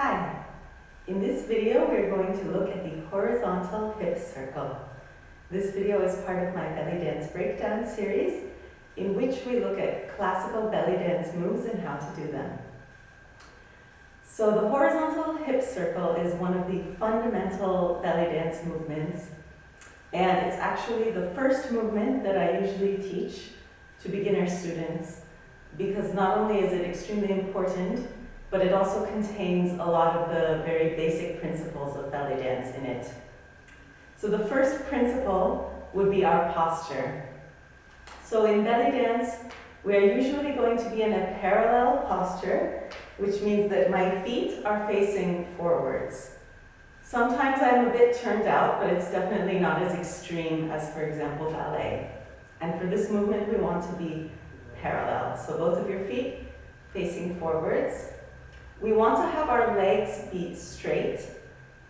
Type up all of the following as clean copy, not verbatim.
Hi, in this video we're going to look at the horizontal hip circle. This video is part of my belly dance breakdown series in which we look at classical belly dance moves and how to do them. So the horizontal hip circle is one of the fundamental belly dance movements, and it's actually the first movement that I usually teach to beginner students because not only is it extremely important, but it also contains a lot of the very basic principles of belly dance in it. So the first principle would be our posture. So in belly dance, we are usually going to be in a parallel posture, which means that my feet are facing forwards. Sometimes I'm a bit turned out, but it's definitely not as extreme as, for example, ballet. And for this movement, we want to be parallel. So both of your feet facing forwards. We want to have our legs be straight,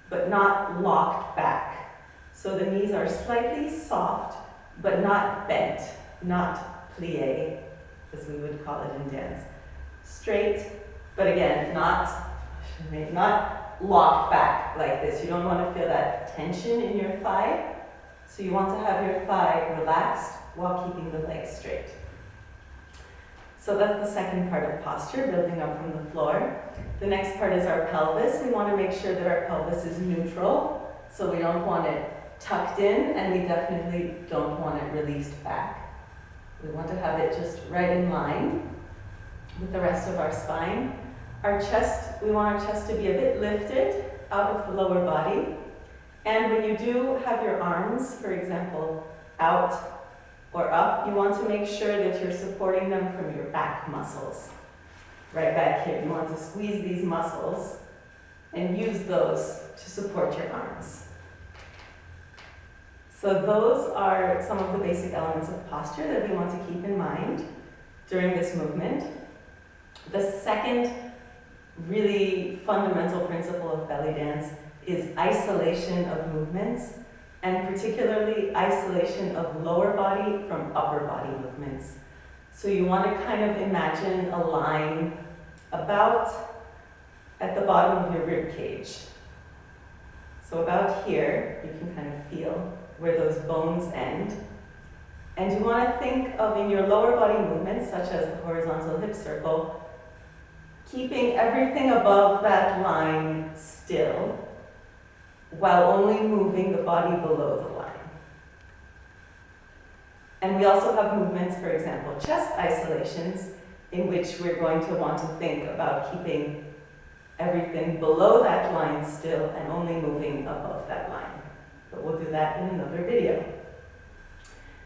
but not locked back. So the knees are slightly soft, but not bent, not plié, as we would call it in dance. Straight, but again, not locked back like this. You don't want to feel that tension in your thigh. So you want to have your thigh relaxed while keeping the legs straight. So that's the second part of posture, building up from the floor. The next part is our pelvis. We want to make sure that our pelvis is neutral. So we don't want it tucked in, and we definitely don't want it released back. We want to have it just right in line with the rest of our spine. Our chest, we want our chest to be a bit lifted out of the lower body. And when you do have your arms, for example, out or up, you want to make sure that you're supporting them from your back muscles. Right back here, you want to squeeze these muscles and use those to support your arms. So those are some of the basic elements of posture that we want to keep in mind during this movement. The second really fundamental principle of belly dance is isolation of movements, and particularly isolation of lower body from upper body movements. So you want to kind of imagine a line about at the bottom of your rib cage. So about here, you can kind of feel where those bones end. And you want to think of, in your lower body movements, such as the horizontal hip circle, keeping everything above that line still, while only moving the body below the line. And we also have movements, for example, chest isolations, in which we're going to want to think about keeping everything below that line still and only moving above that line. But we'll do that in another video.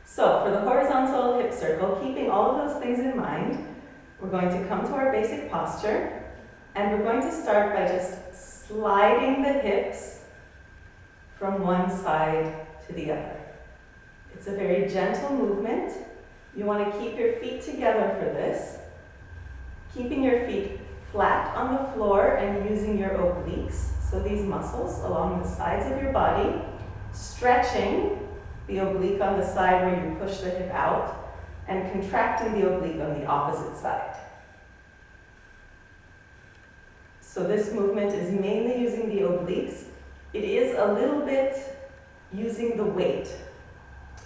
So for the horizontal hip circle, keeping all of those things in mind, we're going to come to our basic posture, and we're going to start by just sliding the hips from one side to the other. It's a very gentle movement. You want to keep your feet together for this, keeping your feet flat on the floor and using your obliques, so these muscles along the sides of your body, stretching the oblique on the side where you push the hip out, and contracting the oblique on the opposite side. So this movement is mainly using the obliques. It is a little bit using the weight.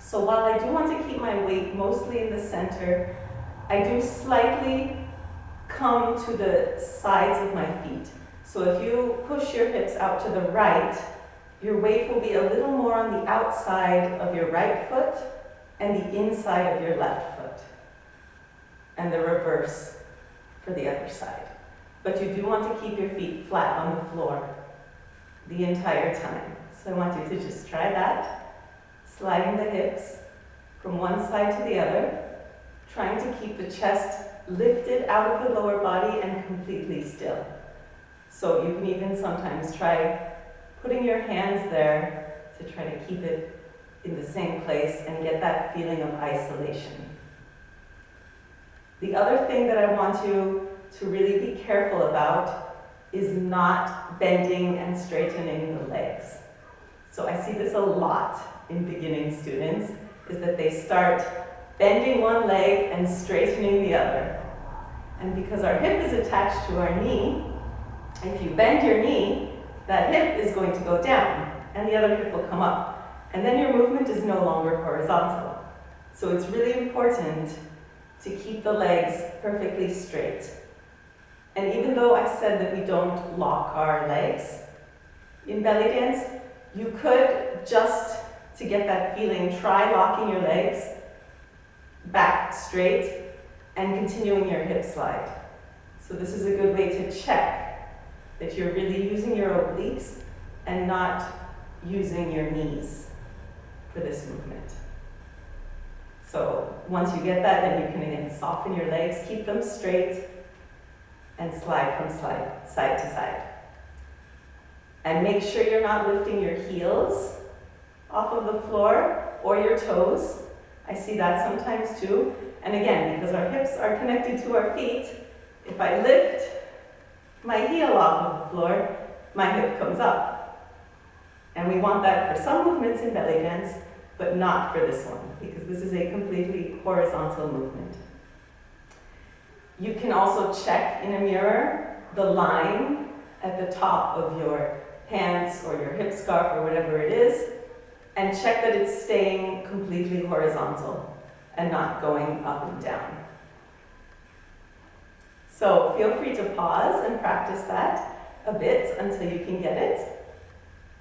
So while I do want to keep my weight mostly in the center, I do slightly come to the sides of my feet. So if you push your hips out to the right, your weight will be a little more on the outside of your right foot and the inside of your left foot, and the reverse for the other side. But you do want to keep your feet flat on the floor the entire time. So I want you to just try that, sliding the hips from one side to the other, trying to keep the chest lifted out of the lower body and completely still. So you can even sometimes try putting your hands there to try to keep it in the same place and get that feeling of isolation. The other thing that I want you to really be careful about is not bending and straightening the legs. So I see this a lot in beginning students, is that they start bending one leg and straightening the other. And because our hip is attached to our knee, If you bend your knee, that hip is going to go down and the other hip will come up. And then your movement is no longer horizontal. So it's really important to keep the legs perfectly straight. And even though I said that we don't lock our legs in belly dance, you could, just to get that feeling, try locking your legs back straight and continuing your hip slide. So this is a good way to check that you're really using your obliques and not using your knees for this movement. So once you get that, then you can again soften your legs, keep them straight, and slide from side to side. And make sure you're not lifting your heels off of the floor or your toes. I see that sometimes too. And again, because our hips are connected to our feet, if I lift my heel off of the floor, my hip comes up. And we want that for some movements in belly dance, but not for this one, because this is a completely horizontal movement. You can also check in a mirror the line at the top of your pants or your hip scarf or whatever it is, and check that it's staying completely horizontal and not going up and down. So feel free to pause and practice that a bit until you can get it.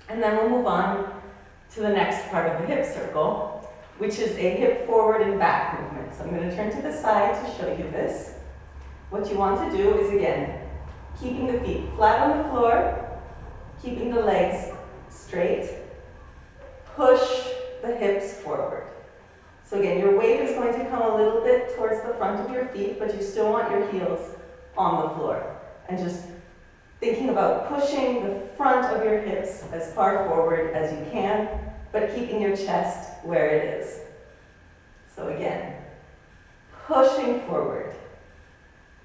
And then we'll move on to the next part of the hip circle, which is a hip forward and back movement. So I'm going to turn to the side to show you this. What you want to do is, again, keeping the feet flat on the floor, keeping the legs straight, push the hips forward. So again, your weight is going to come a little bit towards the front of your feet, but you still want your heels on the floor. And just thinking about pushing the front of your hips as far forward as you can, but keeping your chest where it is. So again, pushing forward.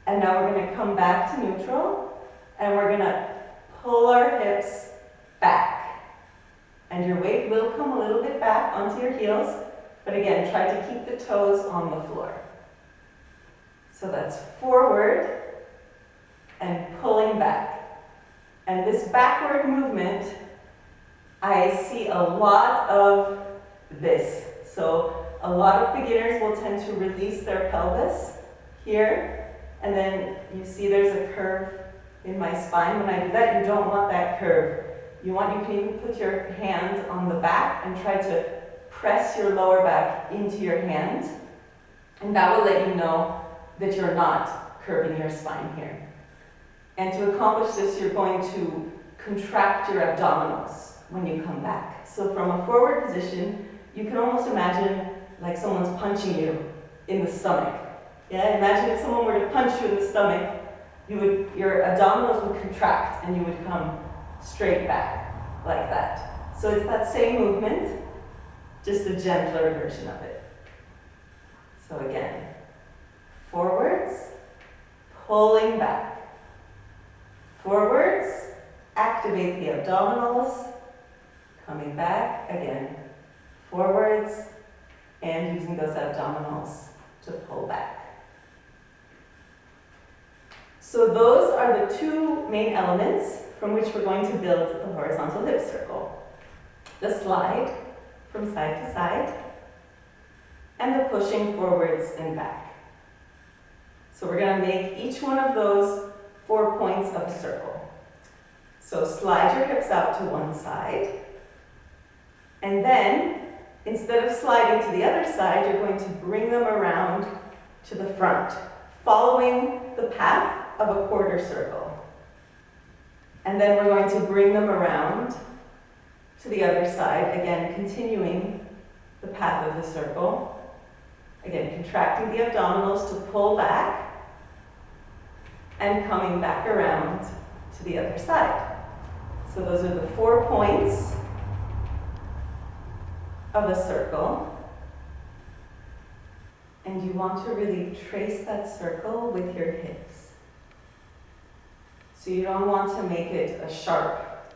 And now we're going to come back to neutral, and we're going to pull our hips back. And your weight will come a little bit back onto your heels, but again, try to keep the toes on the floor. So that's forward and pulling back. And this backward movement, I see a lot of this. So a lot of beginners will tend to release their pelvis here. And then you see there's a curve in my spine. When I do that, you don't want that curve. You can even put your hands on the back and try to press your lower back into your hand. And that will let you know that you're not curving your spine here. And to accomplish this, you're going to contract your abdominals when you come back. So from a forward position, you can almost imagine like someone's punching you in the stomach. Yeah, imagine if someone were to punch you in the stomach, your abdominals would contract and you would come straight back like that. So it's that same movement, just a gentler version of it. So again, forwards, pulling back. Forwards, activate the abdominals, coming back again. Forwards, and using those abdominals to pull back. So those are the two main elements from which we're going to build the horizontal hip circle. The slide from side to side, and the pushing forwards and back. So we're going to make each one of those 4 points of a circle. So slide your hips out to one side, and then instead of sliding to the other side, you're going to bring them around to the front, following the path of a quarter circle. And then we're going to bring them around to the other side, again continuing the path of the circle. Again, contracting the abdominals to pull back and coming back around to the other side. So those are the 4 points of a circle. And you want to really trace that circle with your hips. So you don't want to make it a sharp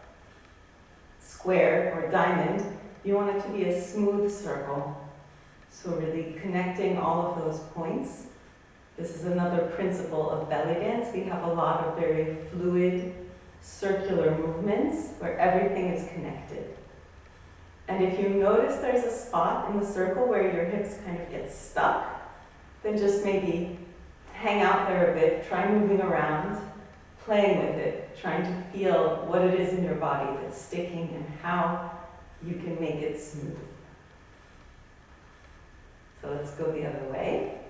square or diamond. You want it to be a smooth circle. So really connecting all of those points. This is another principle of belly dance. We have a lot of very fluid circular movements where everything is connected. And if you notice there's a spot in the circle where your hips kind of get stuck, then just maybe hang out there a bit, try moving around, playing with it, trying to feel what it is in your body that's sticking and how you can make it smooth. So let's go the other way.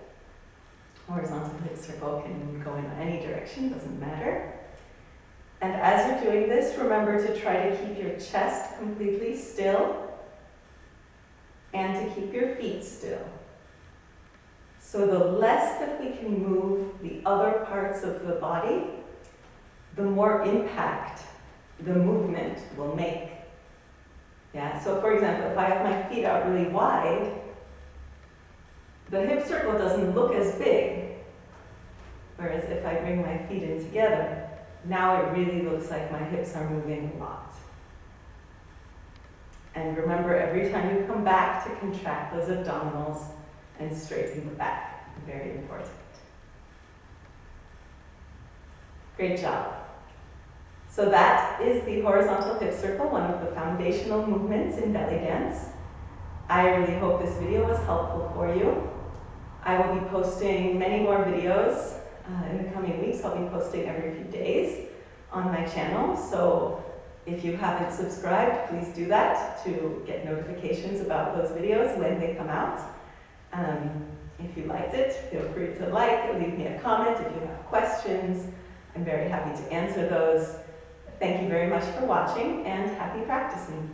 Horizontal hip circle can go in any direction, doesn't matter. And as you're doing this, remember to try to keep your chest completely still and to keep your feet still. So the less that we can move the other parts of the body, the more impact the movement will make. Yeah, so for example, if I have my feet out really wide, the hip circle doesn't look as big. Whereas if I bring my feet in together, now it really looks like my hips are moving a lot. And remember, every time you come back to contract those abdominals and straighten the back. Very important. Great job. So that is the horizontal hip circle, one of the foundational movements in belly dance. I really hope this video was helpful for you. I will be posting many more videos in the coming weeks. I'll be posting every few days on my channel. So if you haven't subscribed, please do that to get notifications about those videos when they come out. If you liked it, feel free to like, leave me a comment if you have questions. I'm very happy to answer those. Thank you very much for watching and happy practicing.